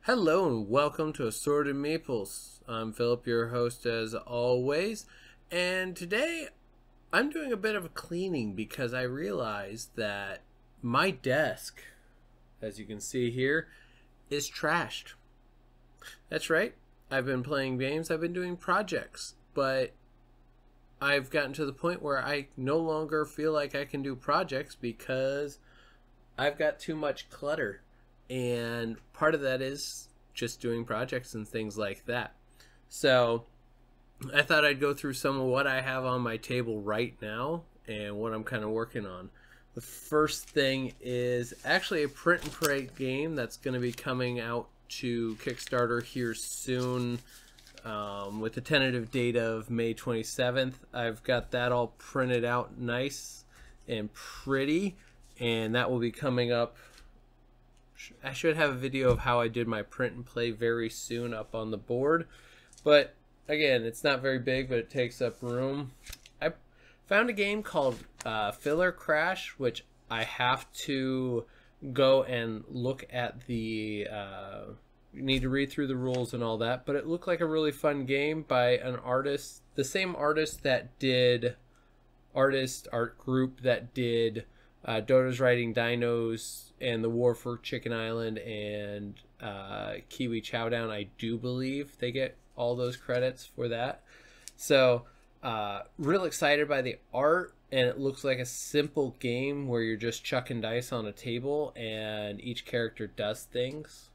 Hello and welcome to Assorted Meeples. I'm Phillip, your host as always, and today I'm doing a bit of a cleaning because I realized that my desk, as you can see here, is trashed. That's right, I've been playing games, I've been doing projects, but I've gotten to the point where I no longer feel like I can do projects because I've got too much clutter. And part of that is just doing projects and things like that. So I thought I'd go through some of what I have on my table right now and what I'm kind of working on. The first thing is actually a print and play game that's going to be coming out to Kickstarter here soon, with the tentative date of May 27th. I've got that all printed out nice and pretty, and that will be coming up. I should have a video of how I did my print and play very soon up on the board. But again, it's not very big, but it takes up room. I found a game called Filler Crash, which I have to go and look at the... you need to read through the rules and all that. But it looked like a really fun game by an artist. The same artist that did... art group that did... Dota's Riding Dinos and The War for Chicken Island and Kiwi Chowdown. I do believe they get all those credits for that. So real excited by the art, and it looks like a simple game where you're just chucking dice on a table and each character does things.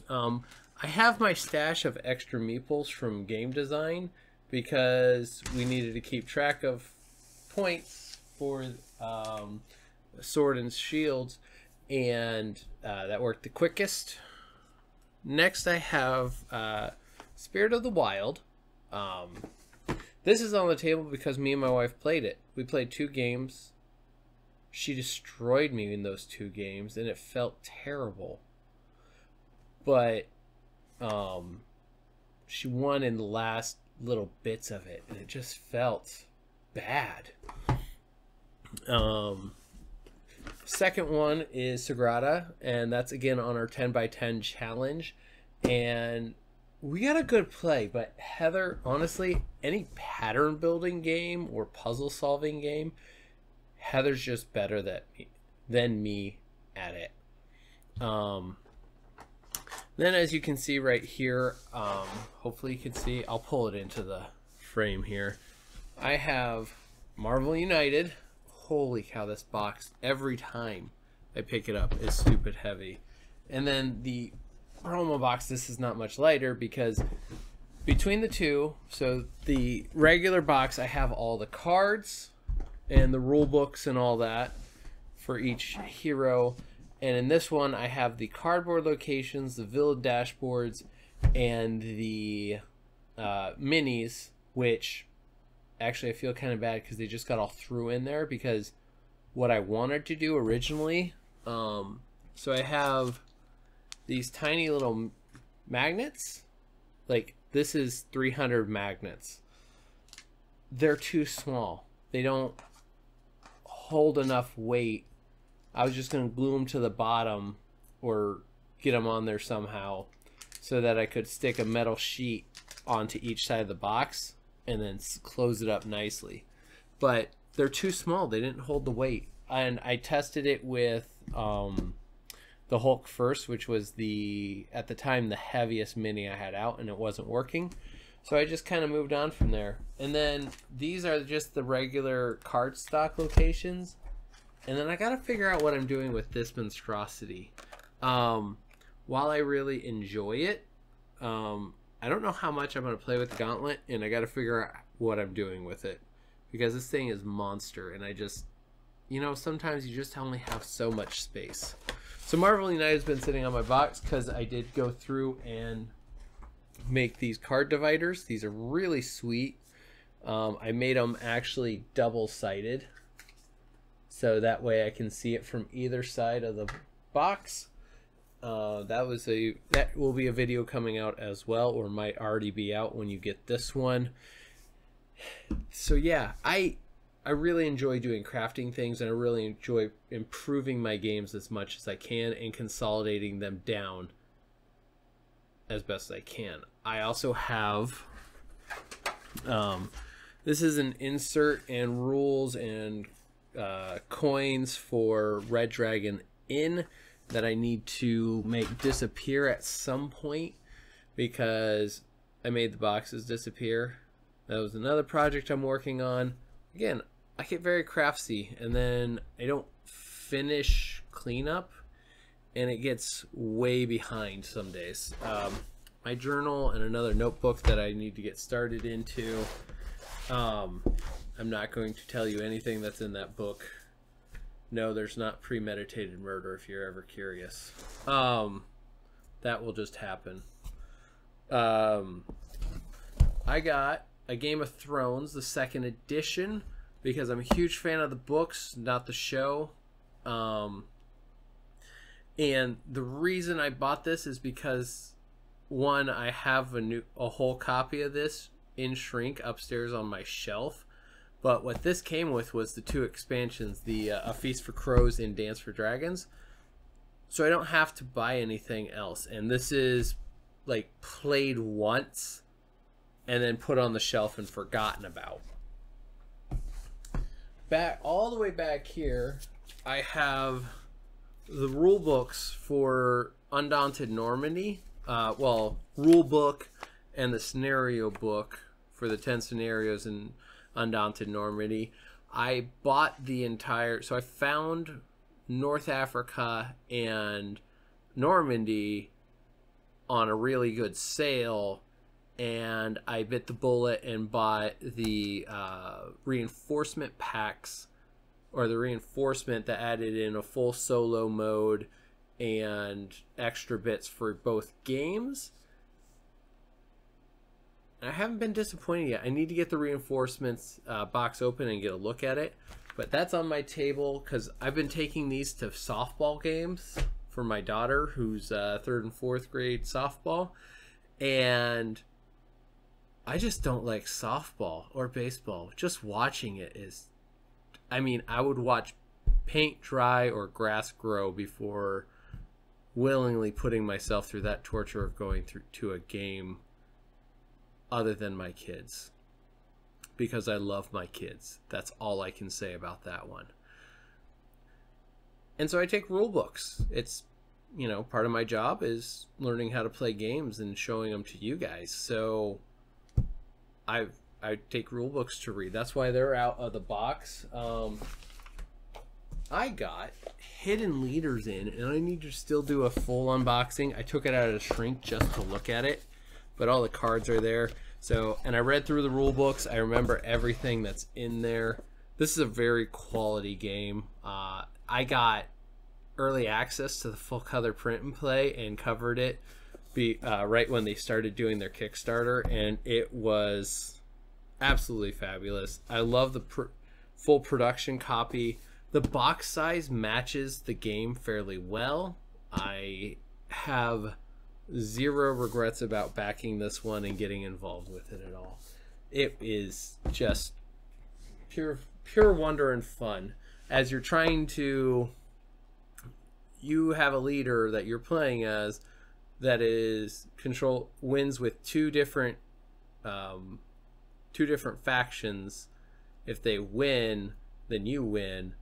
I have my stash of extra meeples from game design because we needed to keep track of points for sword and shields, and that worked the quickest. Next I have Spirit of the Wild. This is on the table because me and my wife played it. We played 2 games. She destroyed me in those 2 games and it felt terrible, but she won in the last little bits of it and it just felt bad. Second one is Sagrada, and that's again on our 10x10 challenge, and we got a good play. But Heather, honestly, any pattern building game or puzzle solving game, Heather's just better than me at it. Then as you can see right here, hopefully you can see, I'll pull it into the frame here. I have Marvel United. Holy cow, this box, every time I pick it up, is stupid heavy. And then the promo box, this is not much lighter because between the two, so the regular box, I have all the cards and the rule books and all that for each hero. And in this one, I have the cardboard locations, the village dashboards, and the minis, which... Actually, I feel kind of bad because they just got all threw in there because what I wanted to do originally. So I have these tiny little magnets. Like, this is 300 magnets. They're too small. They don't hold enough weight. I was just going to glue them to the bottom or get them on there somehow so that I could stick a metal sheet onto each side of the box and then close it up nicely. But they're too small. They didn't hold the weight. And I tested it with the Hulk first, which was at the time the heaviest mini I had out, and it wasn't working. So I just kind of moved on from there. And then these are just the regular cardstock locations. And then I got to figure out what I'm doing with this monstrosity. While I really enjoy it, I don't know how much I'm going to play with the gauntlet, and I got to figure out what I'm doing with it. Because this thing is monster, and I just, you know, sometimes you just only have so much space. So Marvel United's been sitting on my box because I did go through and make these card dividers. These are really sweet. I made them actually double-sided, so that way I can see it from either side of the box. That will be a video coming out as well, or might already be out when you get this one. So yeah, I really enjoy doing crafting things, and I really enjoy improving my games as much as I can and consolidating them down as best I can. I also have this is an insert and rules and coins for Red Dragon Inn that I need to make disappear at some point because I made the boxes disappear. That was another project I'm working on. Again, I get very craftsy and then I don't finish cleanup and it gets way behind some days. My journal and another notebook that I need to get started into. I'm not going to tell you anything that's in that book. No, there's not premeditated murder if you're ever curious. That will just happen. I got a Game of Thrones, the second edition, because I'm a huge fan of the books, not the show. And the reason I bought this is because, one, I have a whole copy of this in shrink upstairs on my shelf. But what this came with was the 2 expansions, the A Feast for Crows and Dance for Dragons. So I don't have to buy anything else. And this is like played once and then put on the shelf and forgotten about. Back all the way back here, I have the rule books for Undaunted Normandy. Well, rule book and the scenario book for the 10 scenarios in Undaunted Normandy. I bought the entire, so I found North Africa and Normandy on a really good sale, and I bit the bullet and bought the reinforcement packs, or the reinforcement that added in a full solo mode and extra bits for both games. I haven't been disappointed yet. I need to get the reinforcements box open and get a look at it. But that's on my table because I've been taking these to softball games for my daughter, who's 3rd and 4th grade softball. And I just don't like softball or baseball. Just watching it is... I mean, I would watch paint dry or grass grow before willingly putting myself through that torture of going through to a game other than my kids, because I love my kids. That's all I can say about that one. And so I take rule books. It's, you know, part of my job is learning how to play games and showing them to you guys. So I take rule books to read. That's why they're out of the box. I got Hidden Leaders in, and I need to still do a full unboxing. I took it out of the shrink just to look at it, but all the cards are there. So, and I read through the rule books. I remember everything that's in there. This is a very quality game. I got early access to the full color print and play and covered it right when they started doing their Kickstarter, and it was absolutely fabulous. I love the full production copy. The box size matches the game fairly well. I have zero regrets about backing this one and getting involved with it at all. It is just pure wonder and fun. As you're trying to, you have a leader that you're playing as that is wins with two different factions. If they win, then you win.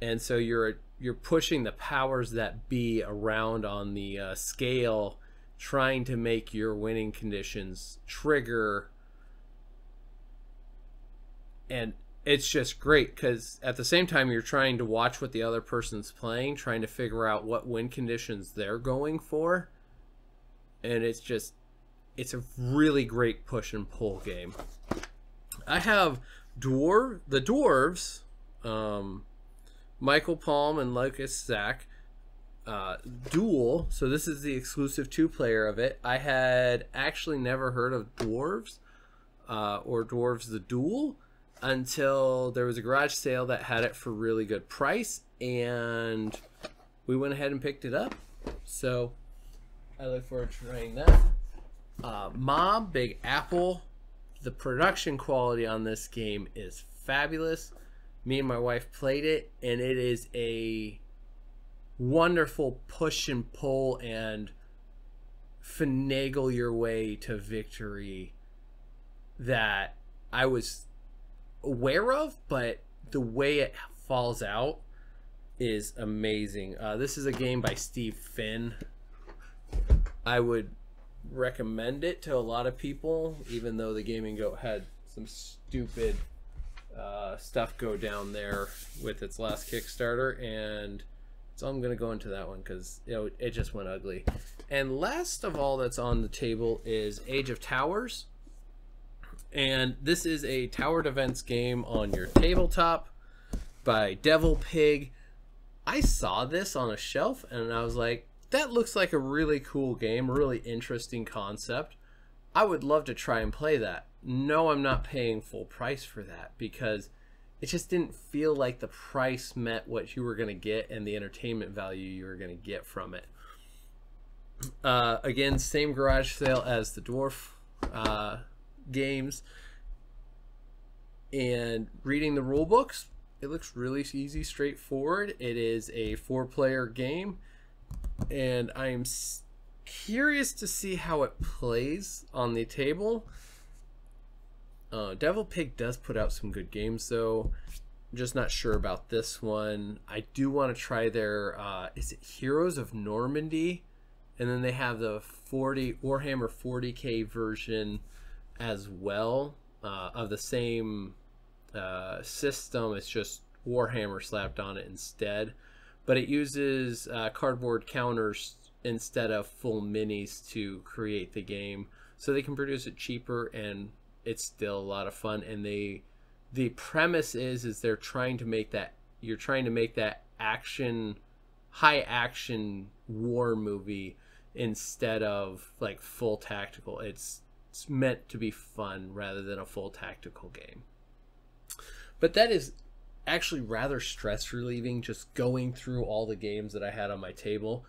And so you're pushing the powers that be around on the scale, trying to make your winning conditions trigger. And it's just great because at the same time you're trying to watch what the other person's playing, trying to figure out what win conditions they're going for. And it's a really great push and pull game. I have the dwarves, Michael Palm and Lucas Zach, Duel. So this is the exclusive 2-player of it. I had actually never heard of Dwarves or Dwarves the Duel until there was a garage sale that had it for really good price, and we went ahead and picked it up. So I look forward to trying that. Mob, Big Apple. The production quality on this game is fabulous. Me and my wife played it, and it is a wonderful push and pull and finagle your way to victory that I was aware of, but the way it falls out is amazing. This is a game by Steve Finn. I would recommend it to a lot of people, even though the Gaming Goat had some stupid stuff go down there with its last Kickstarter, and so I'm gonna go into that one because it just went ugly. And last of all that's on the table is Age of Towers, and this is a tower defense game on your tabletop by Devil Pig. I saw this on a shelf and I was like, that looks like a really cool game, really interesting concept. I would love to try and play that. No, I'm not paying full price for that because it just didn't feel like the price met what you were going to get and the entertainment value you were going to get from it. Again, same garage sale as the Dwarf games. And reading the rule books, it looks really easy, straightforward. It is a 4-player game, and I am curious to see how it plays on the table. Devil Pig does put out some good games, though. I'm just not sure about this one. I do want to try their, is it Heroes of Normandy? And then they have the Warhammer 40k version as well, of the same system. It's just Warhammer slapped on it instead. But it uses cardboard counters instead of full minis to create the game, so they can produce it cheaper, and it's still a lot of fun. And the premise is they're trying to make that, you're trying to make that high action war movie instead of like full tactical. It's meant to be fun rather than a full tactical game. But that is actually rather stress relieving, just going through all the games that I had on my table.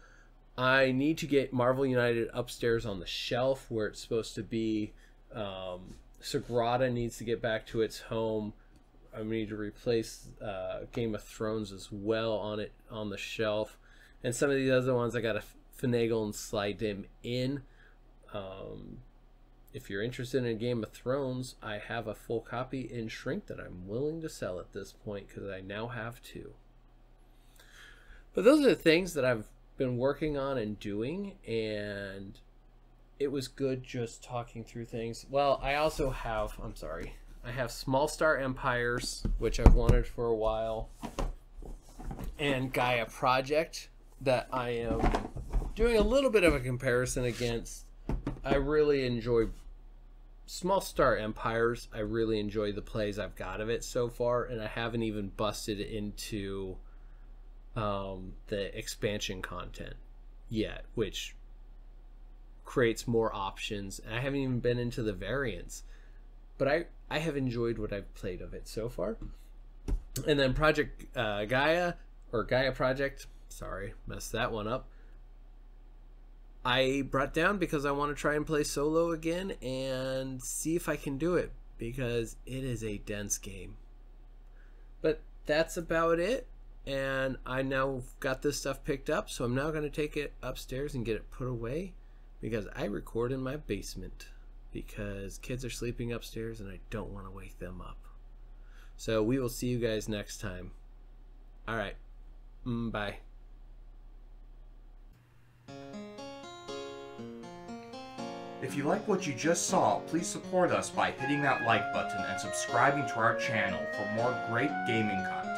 I need to get Marvel United upstairs on the shelf where it's supposed to be. Sagrada needs to get back to its home. I need to replace Game of Thrones as well on the shelf, and some of these other ones I gotta finagle and slide them in. If you're interested in Game of Thrones, I have a full copy in shrink that I'm willing to sell at this point because I now have 2. But those are the things that I've been working on and doing, and it was good just talking through things. Well, I also have, I have Small Star Empires, which I've wanted for a while, and Gaia Project that I am doing a little bit of a comparison against. I really enjoy Small Star Empires. I really enjoy the plays I've got of it so far, and I haven't even busted into the expansion content yet, which creates more options. And I haven't even been into the variants, but I have enjoyed what I've played of it so far. And then Project Gaia, or Gaia Project, sorry, messed that one up, I brought down because I want to try and play solo again and see if I can do it, because it is a dense game. But that's about it, and I now got this stuff picked up, so I'm now going to take it upstairs and get it put away, because I record in my basement because kids are sleeping upstairs and I don't want to wake them up. So we will see you guys next time. All right, bye. If you like what you just saw, please support us by hitting that like button and subscribing to our channel for more great gaming content.